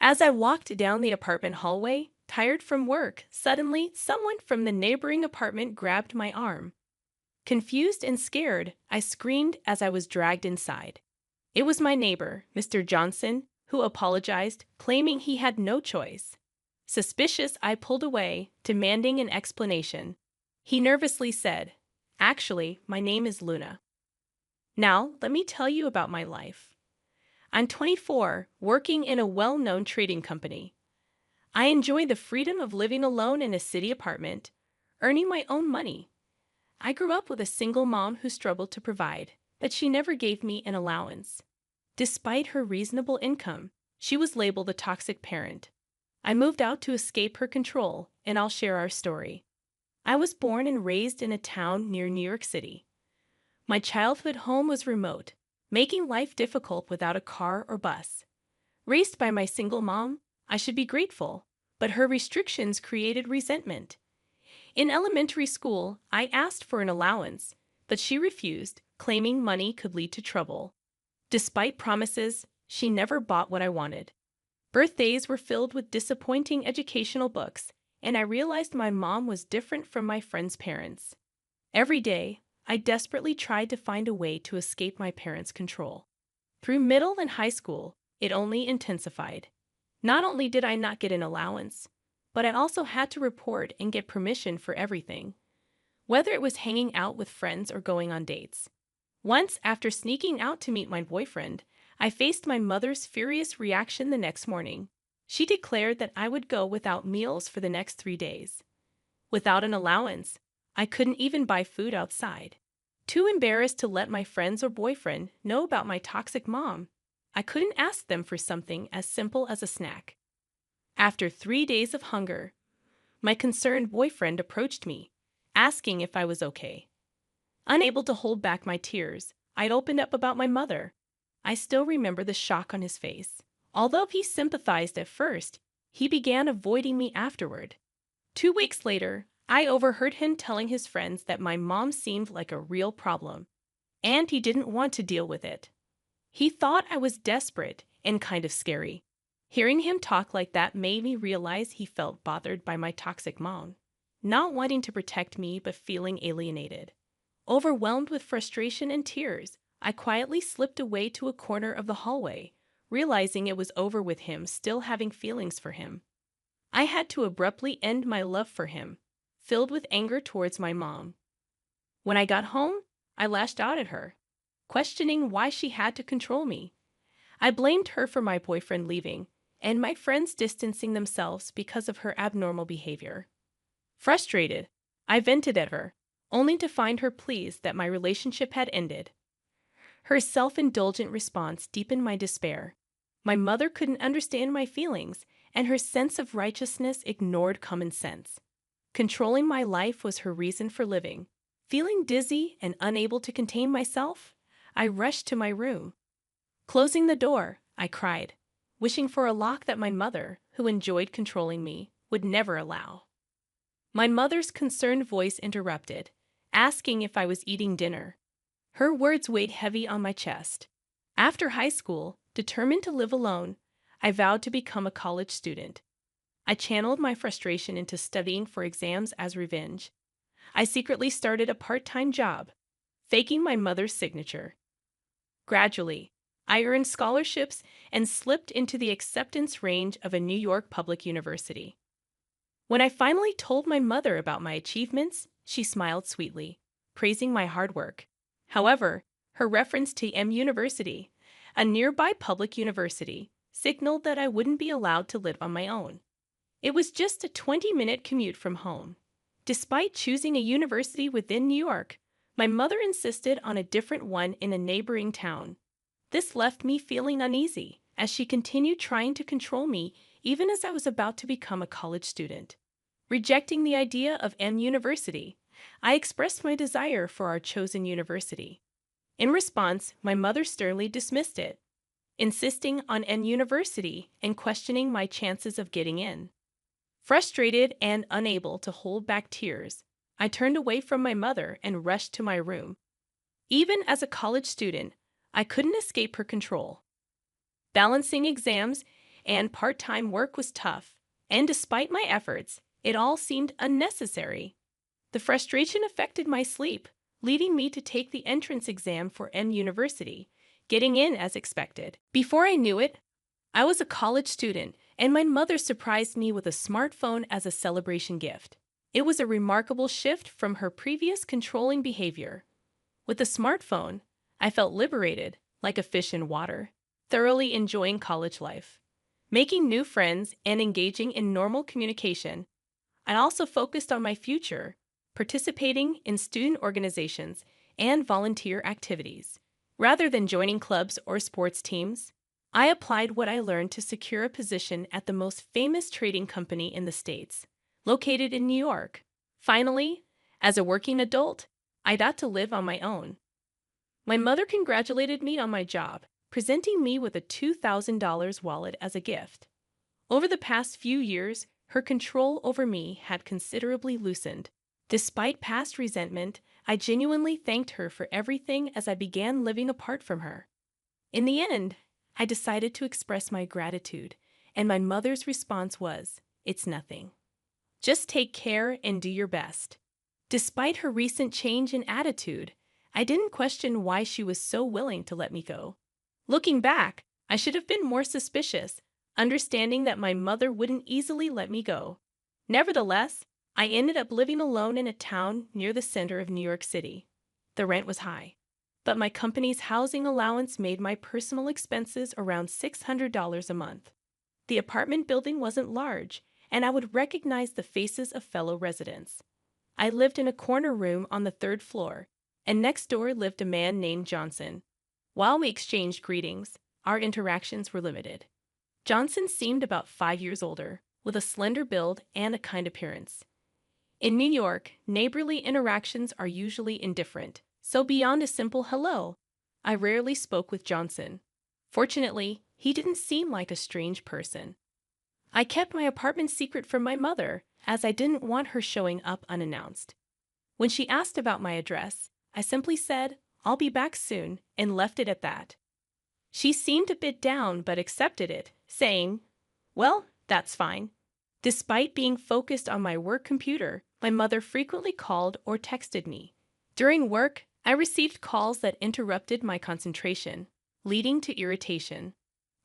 As I walked down the apartment hallway, tired from work, suddenly someone from the neighboring apartment grabbed my arm. Confused and scared, I screamed as I was dragged inside. It was my neighbor, Mr. Johnson, who apologized, claiming he had no choice. Suspicious, I pulled away, demanding an explanation. He nervously said, "Actually, my name is Luna. Now, let me tell you about my life. I'm 24, working in a well-known trading company. I enjoy the freedom of living alone in a city apartment, earning my own money. I grew up with a single mom who struggled to provide, but she never gave me an allowance. Despite her reasonable income, she was labeled a toxic parent. I moved out to escape her control, and I'll share our story. I was born and raised in a town near New York City. My childhood home was remote, making life difficult without a car or bus. Raised by my single mom, I should be grateful, but her restrictions created resentment. In elementary school, I asked for an allowance, but she refused, claiming money could lead to trouble. Despite promises, she never bought what I wanted. Birthdays were filled with disappointing educational books, and I realized my mom was different from my friends' parents. Every day, I desperately tried to find a way to escape my parents' control. Through middle and high school, it only intensified. Not only did I not get an allowance, but I also had to report and get permission for everything, whether it was hanging out with friends or going on dates. Once, after sneaking out to meet my boyfriend, I faced my mother's furious reaction the next morning. She declared that I would go without meals for the next 3 days. Without an allowance, I couldn't even buy food outside. Too embarrassed to let my friends or boyfriend know about my toxic mom, I couldn't ask them for something as simple as a snack. After 3 days of hunger, my concerned boyfriend approached me, asking if I was okay. Unable to hold back my tears, I'd opened up about my mother. I still remember the shock on his face. Although he sympathized at first, he began avoiding me afterward. 2 weeks later, I overheard him telling his friends that my mom seemed like a real problem, and he didn't want to deal with it. He thought I was desperate and kind of scary. Hearing him talk like that made me realize he felt bothered by my toxic mom, not wanting to protect me but feeling alienated. Overwhelmed with frustration and tears, I quietly slipped away to a corner of the hallway, realizing it was over with him still having feelings for him. I had to abruptly end my love for him, filled with anger towards my mom. When I got home, I lashed out at her, questioning why she had to control me. I blamed her for my boyfriend leaving, and my friends distancing themselves because of her abnormal behavior. Frustrated, I vented at her, only to find her pleased that my relationship had ended. Her self-indulgent response deepened my despair. My mother couldn't understand my feelings, and her sense of righteousness ignored common sense. Controlling my life was her reason for living. Feeling dizzy and unable to contain myself, I rushed to my room. Closing the door, I cried, wishing for a lock that my mother, who enjoyed controlling me, would never allow. My mother's concerned voice interrupted, asking if I was eating dinner. Her words weighed heavy on my chest. After high school, determined to live alone, I vowed to become a college student. I channeled my frustration into studying for exams as revenge. I secretly started a part-time job, faking my mother's signature. Gradually, I earned scholarships and slipped into the acceptance range of a New York public university. When I finally told my mother about my achievements, she smiled sweetly, praising my hard work. However, her reference to M University, a nearby public university, signaled that I wouldn't be allowed to live on my own. It was just a 20-minute commute from home. Despite choosing a university within New York, my mother insisted on a different one in a neighboring town. This left me feeling uneasy, as she continued trying to control me even as I was about to become a college student. Rejecting the idea of M University, I expressed my desire for our chosen university. In response, my mother sternly dismissed it, insisting on M University and questioning my chances of getting in. Frustrated and unable to hold back tears, I turned away from my mother and rushed to my room. Even as a college student, I couldn't escape her control. Balancing exams and part-time work was tough. And despite my efforts, it all seemed unnecessary. The frustration affected my sleep, leading me to take the entrance exam for M University, getting in as expected. Before I knew it, I was a college student, and my mother surprised me with a smartphone as a celebration gift. It was a remarkable shift from her previous controlling behavior. With the smartphone, I felt liberated, like a fish in water, thoroughly enjoying college life. Making new friends and engaging in normal communication, I also focused on my future, participating in student organizations and volunteer activities. Rather than joining clubs or sports teams, I applied what I learned to secure a position at the most famous trading company in the States, located in New York. Finally, as a working adult, I got to live on my own. My mother congratulated me on my job, presenting me with a $2,000 wallet as a gift. Over the past few years, her control over me had considerably loosened. Despite past resentment, I genuinely thanked her for everything as I began living apart from her. In the end, I decided to express my gratitude, and my mother's response was, "It's nothing. Just take care and do your best." Despite her recent change in attitude, I didn't question why she was so willing to let me go. Looking back, I should have been more suspicious, understanding that my mother wouldn't easily let me go. Nevertheless, I ended up living alone in a town near the center of New York City. The rent was high, but my company's housing allowance made my personal expenses around $600 a month. The apartment building wasn't large, and I would recognize the faces of fellow residents. I lived in a corner room on the third floor, and next door lived a man named Johnson. While we exchanged greetings, our interactions were limited. Johnson seemed about 5 years older, with a slender build and a kind appearance. In New York, neighborly interactions are usually indifferent, so beyond a simple hello, I rarely spoke with Johnson. Fortunately, he didn't seem like a strange person. I kept my apartment secret from my mother, as I didn't want her showing up unannounced. When she asked about my address, I simply said, "I'll be back soon," and left it at that. She seemed a bit down but accepted it, saying, "Well, that's fine." Despite being focused on my work computer, my mother frequently called or texted me. During work, I received calls that interrupted my concentration, leading to irritation.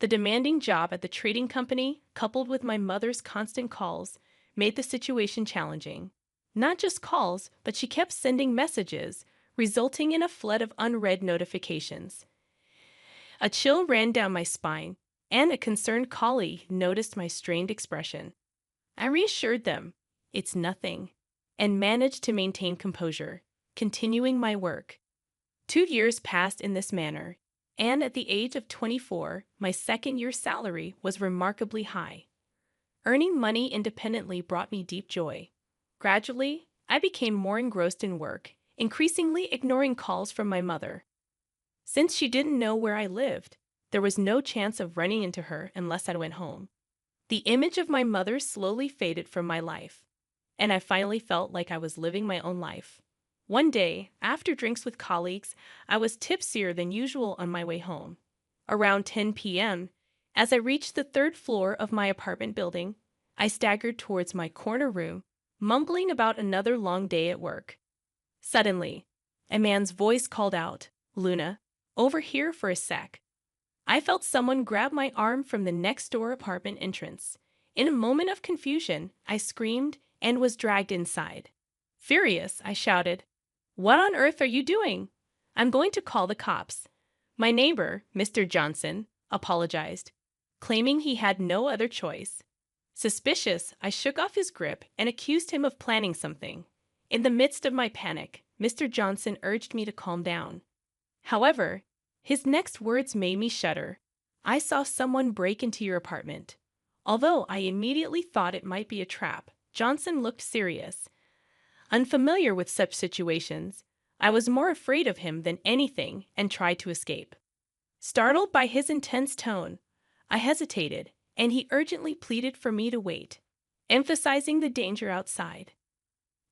The demanding job at the trading company, coupled with my mother's constant calls, made the situation challenging. Not just calls, but she kept sending messages, resulting in a flood of unread notifications. A chill ran down my spine, and a concerned colleague noticed my strained expression. I reassured them, "It's nothing," and managed to maintain composure, continuing my work. 2 years passed in this manner, and at the age of 24, my second-year salary was remarkably high. Earning money independently brought me deep joy. Gradually, I became more engrossed in work, increasingly ignoring calls from my mother. Since she didn't know where I lived, there was no chance of running into her unless I went home. The image of my mother slowly faded from my life, and I finally felt like I was living my own life. One day, after drinks with colleagues, I was tipsier than usual on my way home. Around 10 p.m., as I reached the third floor of my apartment building, I staggered towards my corner room, mumbling about another long day at work. Suddenly, a man's voice called out, "Luna, over here for a sec." I felt someone grab my arm from the next-door apartment entrance. In a moment of confusion, I screamed and was dragged inside. Furious, I shouted, "What on earth are you doing? I'm going to call the cops." My neighbor, Mr. Johnson, apologized, claiming he had no other choice. Suspicious, I shook off his grip and accused him of planning something. In the midst of my panic, Mr. Johnson urged me to calm down. However, his next words made me shudder. "I saw someone break into your apartment." Although I immediately thought it might be a trap, Johnson looked serious. Unfamiliar with such situations, I was more afraid of him than anything and tried to escape. Startled by his intense tone, I hesitated, and he urgently pleaded for me to wait, emphasizing the danger outside.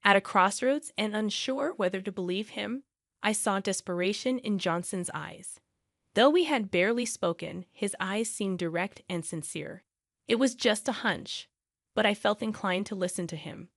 At a crossroads and unsure whether to believe him, I saw desperation in Johnson's eyes. Though we had barely spoken, his eyes seemed direct and sincere. It was just a hunch, but I felt inclined to listen to him.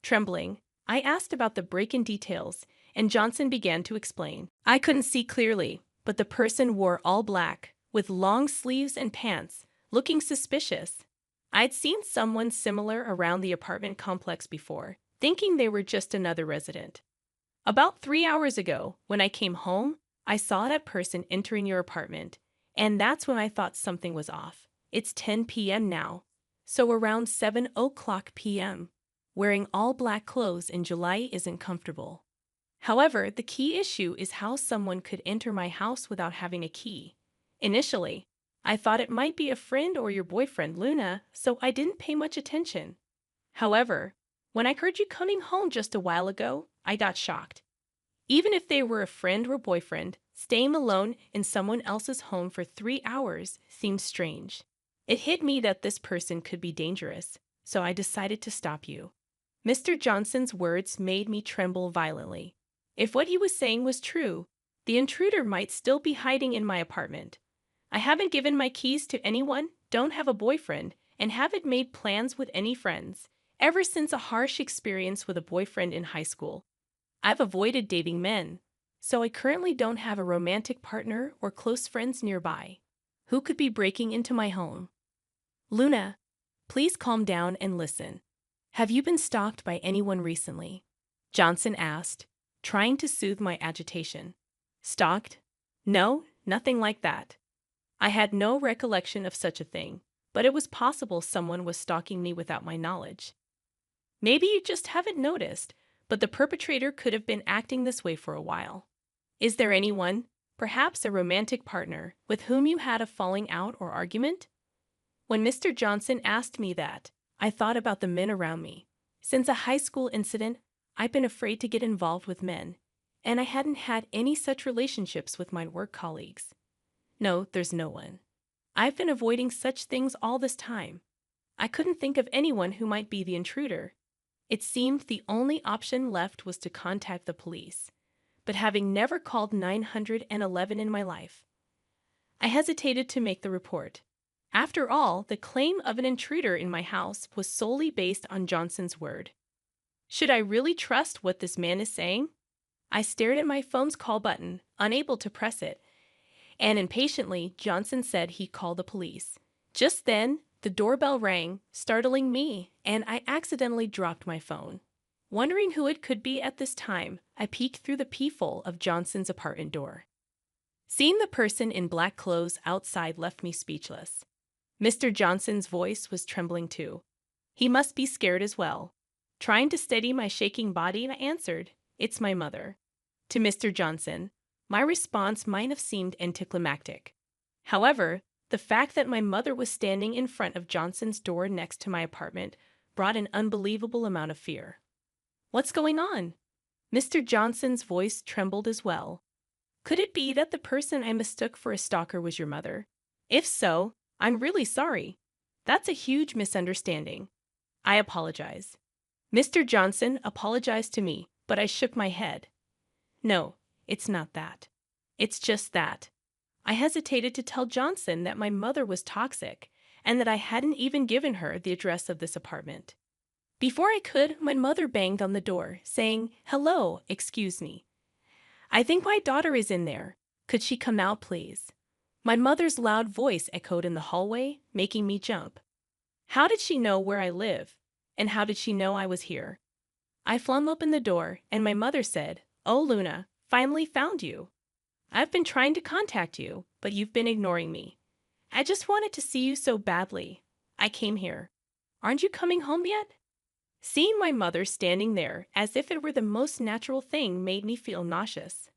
Trembling, I asked about the break-in details, and Johnson began to explain. I couldn't see clearly, but the person wore all black, with long sleeves and pants, looking suspicious. I'd seen someone similar around the apartment complex before, thinking they were just another resident. About 3 hours ago, when I came home, I saw that person entering your apartment, and that's when I thought something was off. It's 10 p.m. now, so around 7 o'clock p.m. Wearing all black clothes in July isn't comfortable. However, the key issue is how someone could enter my house without having a key. Initially, I thought it might be a friend or your boyfriend, Luna, so I didn't pay much attention. However, when I heard you coming home just a while ago, I got shocked. Even if they were a friend or boyfriend, staying alone in someone else's home for 3 hours seems strange. It hit me that this person could be dangerous, so I decided to stop you. Mr. Johnson's words made me tremble violently. If what he was saying was true, the intruder might still be hiding in my apartment. I haven't given my keys to anyone, don't have a boyfriend, and haven't made plans with any friends, ever since a harsh experience with a boyfriend in high school. I've avoided dating men, so I currently don't have a romantic partner or close friends nearby. Who could be breaking into my home? Luna, please calm down and listen. Have you been stalked by anyone recently? Johnson asked, trying to soothe my agitation. Stalked? No, nothing like that. I had no recollection of such a thing, but it was possible someone was stalking me without my knowledge. Maybe you just haven't noticed, but the perpetrator could have been acting this way for a while. Is there anyone, perhaps a romantic partner, with whom you had a falling out or argument? When Mr. Johnson asked me that, I thought about the men around me. Since a high school incident, I've been afraid to get involved with men, and I hadn't had any such relationships with my work colleagues. No, there's no one. I've been avoiding such things all this time. I couldn't think of anyone who might be the intruder. It seemed the only option left was to contact the police, but having never called 911 in my life, I hesitated to make the report. After all, the claim of an intruder in my house was solely based on Johnson's word. Should I really trust what this man is saying? I stared at my phone's call button, unable to press it, and impatiently, Johnson said he'd call the police. Just then, the doorbell rang, startling me, and I accidentally dropped my phone. Wondering who it could be at this time, I peeked through the peephole of Johnson's apartment door. Seeing the person in black clothes outside left me speechless. Mr. Johnson's voice was trembling too. He must be scared as well. Trying to steady my shaking body, I answered, "It's my mother." To Mr. Johnson, my response might have seemed anticlimactic. However, the fact that my mother was standing in front of Johnson's door next to my apartment brought an unbelievable amount of fear. What's going on? Mr. Johnson's voice trembled as well. Could it be that the person I mistook for a stalker was your mother? If so, I'm really sorry. That's a huge misunderstanding. I apologize. Mr. Johnson apologized to me, but I shook my head. No, it's not that. It's just that. I hesitated to tell Johnson that my mother was toxic and that I hadn't even given her the address of this apartment. Before I could, my mother banged on the door, saying, "Hello, excuse me. I think my daughter is in there. Could she come out, please?" My mother's loud voice echoed in the hallway, making me jump. How did she know where I live? And how did she know I was here? I flung open the door, and my mother said, "Oh, Luna, finally found you. I've been trying to contact you, but you've been ignoring me. I just wanted to see you so badly. I came here. Aren't you coming home yet?" Seeing my mother standing there as if it were the most natural thing made me feel nauseous.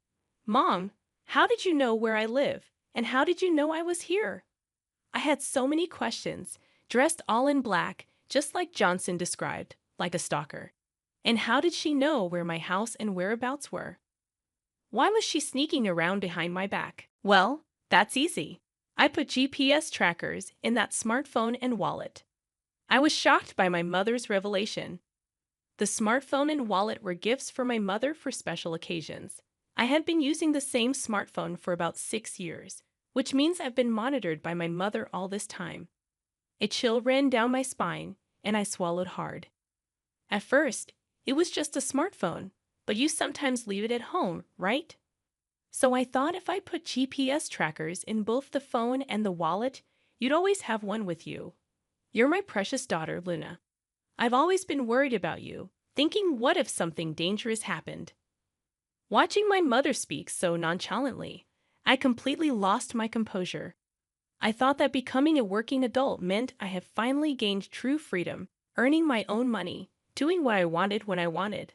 "Mom, how did you know where I live? And how did you know I was here?" I had so many questions, dressed all in black, just like Johnson described, like a stalker. And how did she know where my house and whereabouts were? Why was she sneaking around behind my back? Well, that's easy. I put GPS trackers in that smartphone and wallet. I was shocked by my mother's revelation. The smartphone and wallet were gifts for my mother for special occasions. I had been using the same smartphone for about 6 years, which means I've been monitored by my mother all this time. A chill ran down my spine, and I swallowed hard. At first, it was just a smartphone, but you sometimes leave it at home, right? So I thought if I put GPS trackers in both the phone and the wallet, you'd always have one with you. You're my precious daughter, Luna. I've always been worried about you, thinking what if something dangerous happened. Watching my mother speak so nonchalantly, I completely lost my composure. I thought that becoming a working adult meant I had finally gained true freedom, earning my own money, doing what I wanted when I wanted.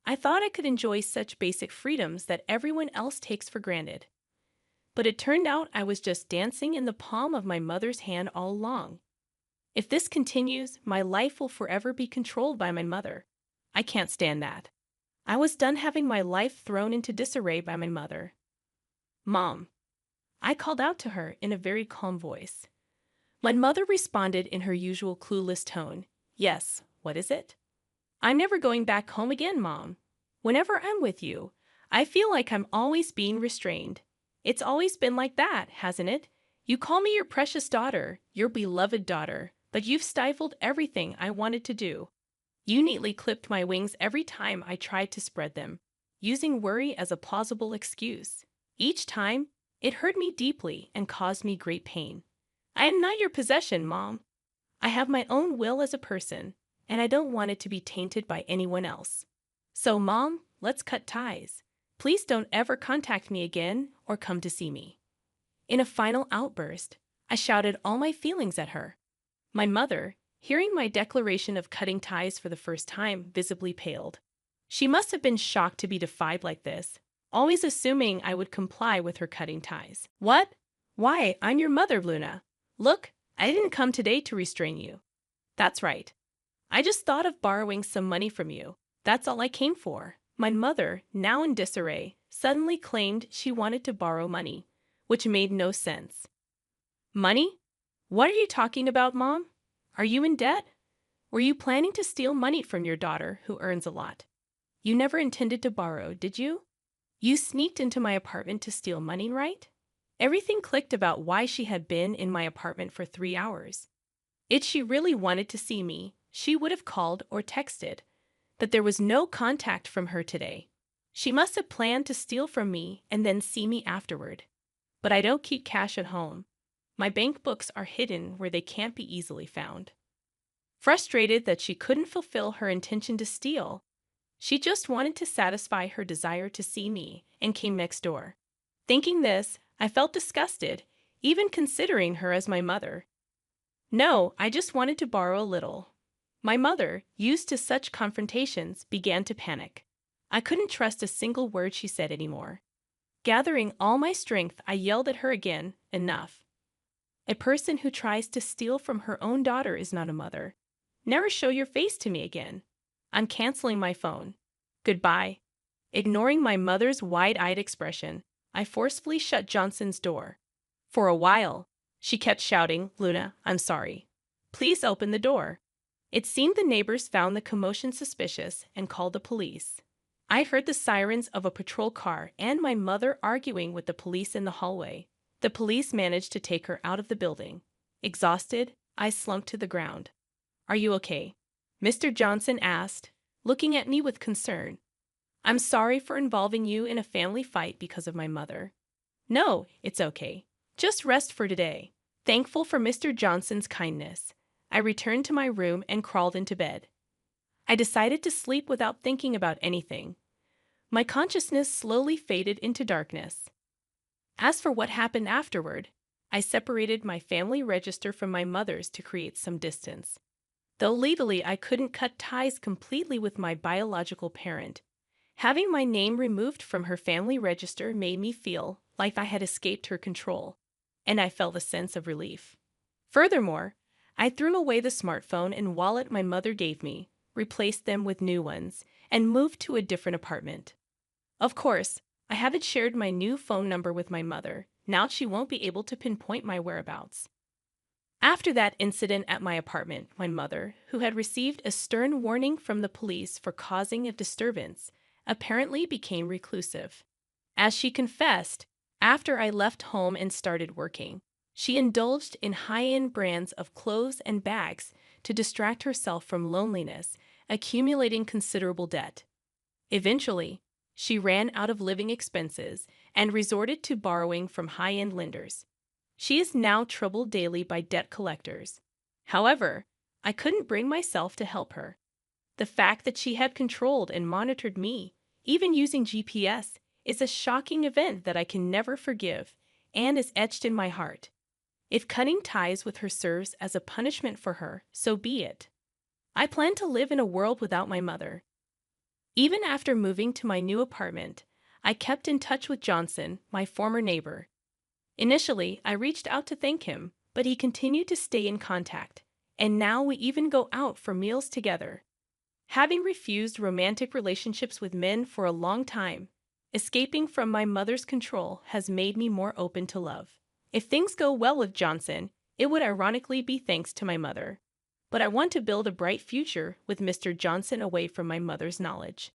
I thought I could enjoy such basic freedoms that everyone else takes for granted. But it turned out I was just dancing in the palm of my mother's hand all along. If this continues, my life will forever be controlled by my mother. I can't stand that. I was done having my life thrown into disarray by my mother. Mom. I called out to her in a very calm voice. My mother responded in her usual clueless tone. Yes, what is it? I'm never going back home again, Mom. Whenever I'm with you, I feel like I'm always being restrained. It's always been like that, hasn't it? You call me your precious daughter, your beloved daughter, but you've stifled everything I wanted to do. You neatly clipped my wings every time I tried to spread them, using worry as a plausible excuse. Each time, it hurt me deeply and caused me great pain. I am not your possession, Mom. I have my own will as a person, and I don't want it to be tainted by anyone else. So, Mom, let's cut ties. Please don't ever contact me again or come to see me. In a final outburst, I shouted all my feelings at her. My mother, hearing my declaration of cutting ties for the first time, visibly paled. She must have been shocked to be defied like this, always assuming I would comply with her cutting ties. What? Why, I'm your mother, Luna. Look, I didn't come today to restrain you. That's right. I just thought of borrowing some money from you. That's all I came for. My mother, now in disarray, suddenly claimed she wanted to borrow money, which made no sense. Money? What are you talking about, Mom? Are you in debt? Were you planning to steal money from your daughter, who earns a lot? You never intended to borrow, did you? You sneaked into my apartment to steal money, right? Everything clicked about why she had been in my apartment for 3 hours. If she really wanted to see me, she would have called or texted. But there was no contact from her today. She must have planned to steal from me and then see me afterward. But I don't keep cash at home. My bank books are hidden where they can't be easily found. Frustrated that she couldn't fulfill her intention to steal, she just wanted to satisfy her desire to see me and came next door. Thinking this, I felt disgusted, even considering her as my mother. No, I just wanted to borrow a little. My mother, used to such confrontations, began to panic. I couldn't trust a single word she said anymore. Gathering all my strength, I yelled at her again, enough. A person who tries to steal from her own daughter is not a mother. Never show your face to me again. I'm canceling my phone. Goodbye. Ignoring my mother's wide-eyed expression, I forcefully shut Johnson's door. For a while, she kept shouting, Luna, I'm sorry. Please open the door. It seemed the neighbors found the commotion suspicious and called the police. I heard the sirens of a patrol car and my mother arguing with the police in the hallway. The police managed to take her out of the building. Exhausted, I slumped to the ground. Are you okay? Mr. Johnson asked, looking at me with concern. I'm sorry for involving you in a family fight because of my mother. No, it's okay. Just rest for today. Thankful for Mr. Johnson's kindness, I returned to my room and crawled into bed. I decided to sleep without thinking about anything. My consciousness slowly faded into darkness. As for what happened afterward, I separated my family register from my mother's to create some distance. Though legally I couldn't cut ties completely with my biological parent, having my name removed from her family register made me feel like I had escaped her control, and I felt a sense of relief. Furthermore, I threw away the smartphone and wallet my mother gave me, replaced them with new ones, and moved to a different apartment. Of course, I haven't shared my new phone number with my mother. Now she won't be able to pinpoint my whereabouts. After that incident at my apartment, my mother, who had received a stern warning from the police for causing a disturbance, apparently became reclusive. As she confessed, after I left home and started working, She indulged in high-end brands of clothes and bags to distract herself from loneliness, accumulating considerable debt. Eventually, she ran out of living expenses and resorted to borrowing from high-end lenders. She is now troubled daily by debt collectors. However, I couldn't bring myself to help her. The fact that she had controlled and monitored me, even using GPS, is a shocking event that I can never forgive and is etched in my heart. If cutting ties with her serves as a punishment for her, so be it. I plan to live in a world without my mother. Even after moving to my new apartment, I kept in touch with Johnson, my former neighbor. Initially, I reached out to thank him, but he continued to stay in contact, and now we even go out for meals together. Having refused romantic relationships with men for a long time, escaping from my mother's control has made me more open to love. If things go well with Johnson, it would ironically be thanks to my mother. But I want to build a bright future with Mr. Johnson away from my mother's knowledge.